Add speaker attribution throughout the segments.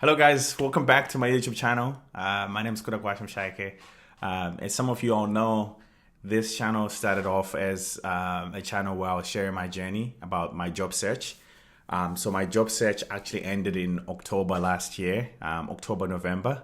Speaker 1: Hello guys, welcome back to my YouTube channel. My name is Kolk. As some of you all know, this channel started off as a channel where I was sharing my journey about my job search. So my job search actually ended in October last year, November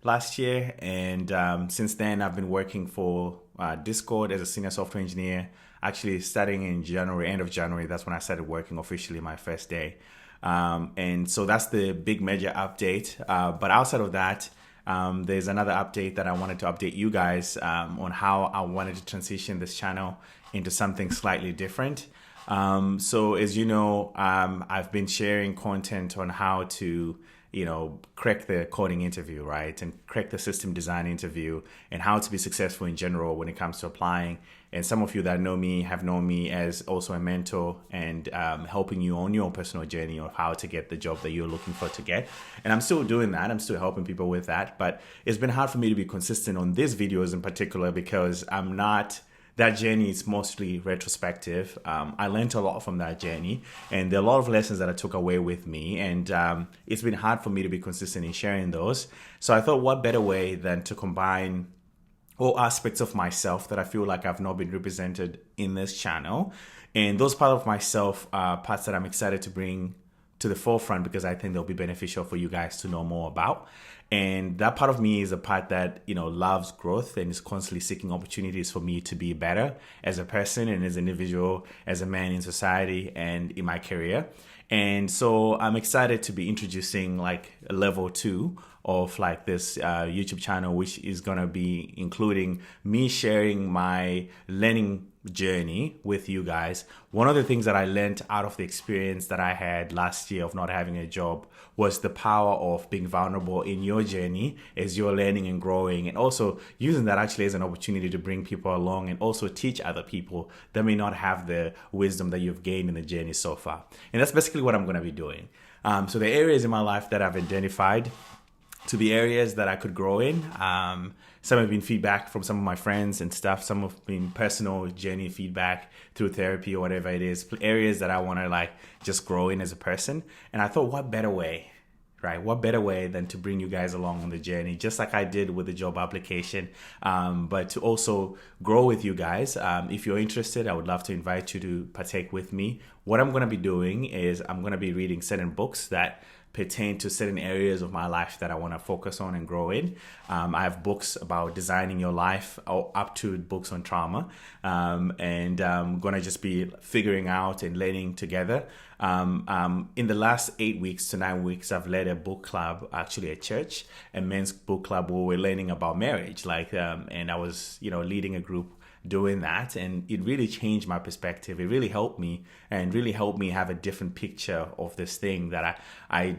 Speaker 1: last year. And since then, I've been working for Discord as a senior software engineer, actually starting in January, end of January. That's when I started working officially my first day. And so that's the big major update. But outside of that, there's another update that I wanted to update you guys on how I wanted to transition this channel into something slightly different. So as you know, I've been sharing content on how to crack the coding interview, right? And crack the system design interview and how to be successful in general when it comes to applying. And some of you that know me have known me as also a mentor and helping you on your personal journey of how to get the job that you're looking for to get. And I'm still doing that. I'm still helping people with that. But it's been hard for me to be consistent on these videos in particular because that journey is mostly retrospective. I learned a lot from that journey, and there are a lot of lessons that I took away with me, and it's been hard for me to be consistent in sharing those. So I thought, what better way than to combine all aspects of myself that I feel like I've not been represented in this channel, and those parts of myself are parts that I'm excited to bring to the forefront because I think they'll be beneficial for you guys to know more about. And that part of me is a part that, loves growth and is constantly seeking opportunities for me to be better as a person and as an individual, as a man in society and in my career. And so I'm excited to be introducing like a level 2 of like this YouTube channel, which is going to be including me sharing my learning journey with you guys. One of the things that I learned out of the experience that I had last year of not having a job was the power of being vulnerable in your journey as you're learning and growing, and also using that actually as an opportunity to bring people along and also teach other people that may not have the wisdom that you've gained in the journey so far. And that's basically what I'm going to be doing. So the areas in my life that I've identified to be areas that I could grow in. Some have been feedback from some of my friends and stuff. Some have been personal journey feedback through therapy or whatever it is. Areas that I want to like just grow in as a person. And I thought, what better way, right? What better way than to bring you guys along on the journey, just like I did with the job application, but to also grow with you guys. If you're interested, I would love to invite you to partake with me. What I'm going to be doing is I'm going to be reading certain books that pertain to certain areas of my life that I want to focus on and grow in. I have books about designing your life up to books on trauma. And I'm going to just be figuring out and learning together. In the last 8 weeks to 9 weeks, I've led a book club, actually a church, a men's book club where we're learning about marriage. And I was, leading a group doing that, and it really changed my perspective. It really helped me have a different picture of this thing that I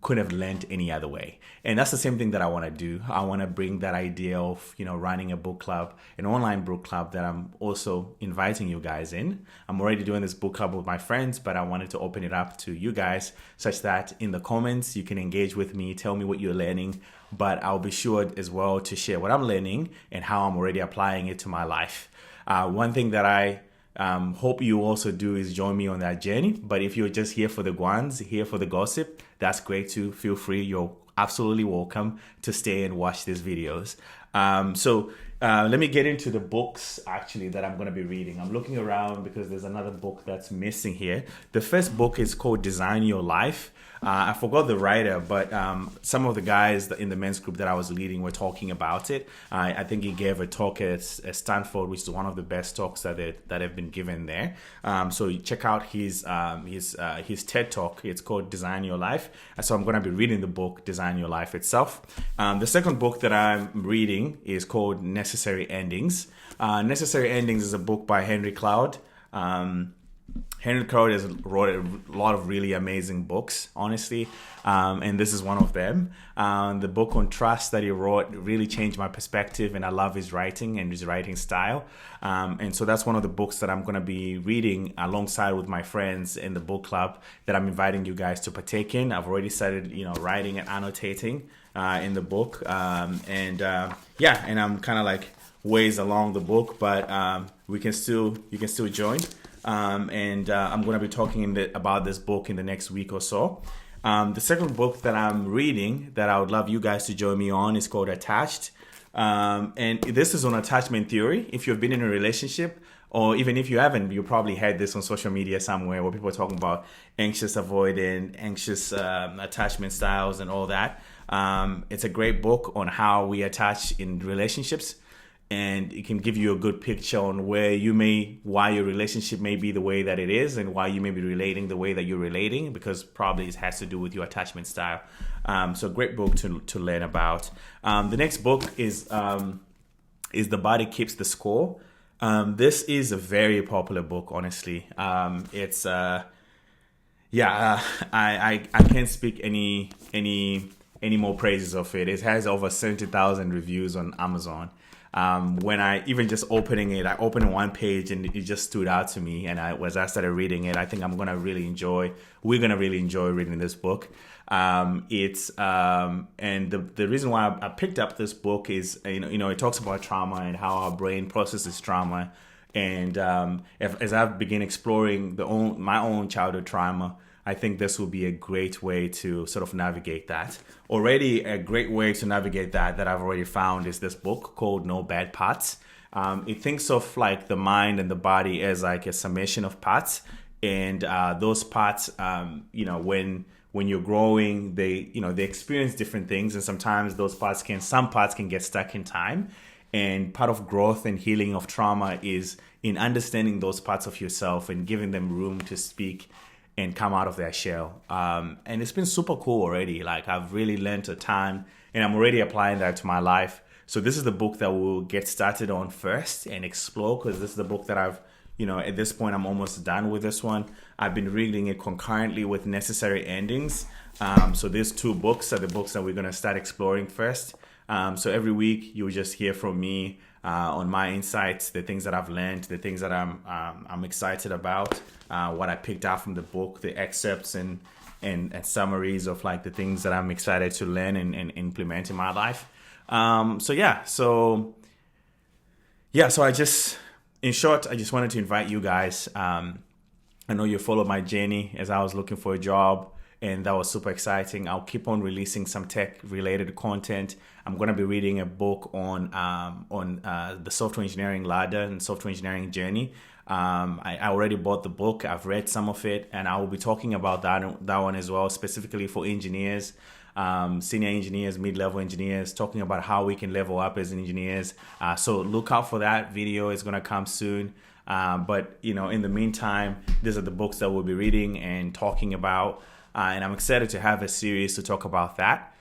Speaker 1: couldn't have learned any other way. And that's the same thing that I want to do. I want to bring that idea of running a book club, an online book club that I'm also inviting you guys in. I'm already doing this book club with my friends, but I wanted to open it up to you guys such that in the comments you can engage with me, tell me what you're learning, but I'll be sure as well to share what I'm learning and how I'm already applying it to my life. One thing that I hope you also do is join me on that journey. But if you're just here for the guans, here for the gossip, that's great too. Feel free. You're absolutely welcome to stay and watch these videos. So let me get into the books actually that I'm going to be reading. I'm looking around because there's another book that's missing here. The first book is called Design Your Life. I forgot the writer, but some of the guys in the men's group that I was leading were talking about it. I think he gave a talk at Stanford, which is one of the best talks that have been given there. So check out his TED talk. It's called Design Your Life. So I'm going to be reading the book Design Your Life itself. The second book that I'm reading is called Necessary Endings. Necessary Endings is a book by Henry Cloud. Henry Cloud has wrote a lot of really amazing books, honestly, and this is one of them. The book on trust that he wrote really changed my perspective, and I love his writing and his writing style. And so that's one of the books that I'm going to be reading alongside with my friends in the book club that I'm inviting you guys to partake in. I've already started, writing and annotating in the book, and I'm kind of like ways along the book, but you can still join. I'm going to be talking about this book in the next week or so. The second book that I'm reading that I would love you guys to join me on is called Attached. And this is on attachment theory. If you've been in a relationship, or even if you haven't, you probably had this on social media somewhere where people are talking about anxious avoidant, anxious attachment styles and all that. It's a great book on how we attach in relationships, and it can give you a good picture on why your relationship may be the way that it is, and why you may be relating the way that you're relating, because probably it has to do with your attachment style. So a great book to learn about. The next book is The Body Keeps the Score. This is a very popular book, honestly. I can't speak any more praises of it. It has over 70,000 reviews on Amazon. When I even just opening it, I opened one page and it just stood out to me. And as I started reading it, I think we're gonna really enjoy reading this book. And the reason why I picked up this book is, it talks about trauma and how our brain processes trauma. And as I've begun exploring my own childhood trauma, I think this will be a great way to sort of navigate that. Already a great way to navigate that I've already found is this book called No Bad Parts. It thinks of like the mind and the body as like a summation of parts. And those parts, when you're growing, they experience different things. And sometimes some parts can get stuck in time. And part of growth and healing of trauma is in understanding those parts of yourself and giving them room to speak and come out of their shell. And it's been super cool already. Like, I've really learned a ton, and I'm already applying that to my life. So this is the book that we'll get started on first and explore, because this is the book that I've, at this point, I'm almost done with this one. I've been reading it concurrently with Necessary Endings. So these two books are the books that we're going to start exploring first. So every week you'll just hear from me on my insights, the things that I've learned, the things that I'm excited about, what I picked out from the book, the excerpts and summaries of like the things that I'm excited to learn and implement in my life. So in short, I just wanted to invite you guys. I know you followed my journey as I was looking for a job, and that was super exciting. I'll keep on releasing some tech-related content. I'm going to be reading a book on the software engineering ladder and software engineering journey. I already bought the book. I've read some of it, and I will be talking about that one as well, specifically for engineers, senior engineers, mid-level engineers, talking about how we can level up as engineers. So look out for that video. It's going to come soon. But in the meantime, these are the books that we'll be reading and talking about. And I'm excited to have a series to talk about that.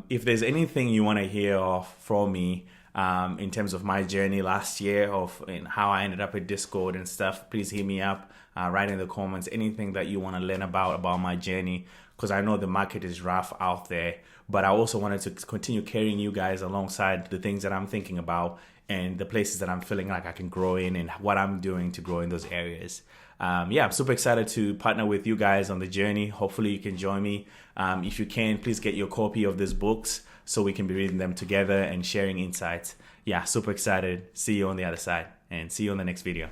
Speaker 1: If there's anything you want to hear from me in terms of my journey last year and how I ended up at Discord and stuff, please hit me up, write in the comments, anything that you want to learn about my journey, because I know the market is rough out there. But I also wanted to continue carrying you guys alongside the things that I'm thinking about and the places that I'm feeling like I can grow in and what I'm doing to grow in those areas. I'm super excited to partner with you guys on the journey. Hopefully you can join me. If you can, please get your copy of these books so we can be reading them together and sharing insights. Super excited. See you on the other side, and see you on the next video.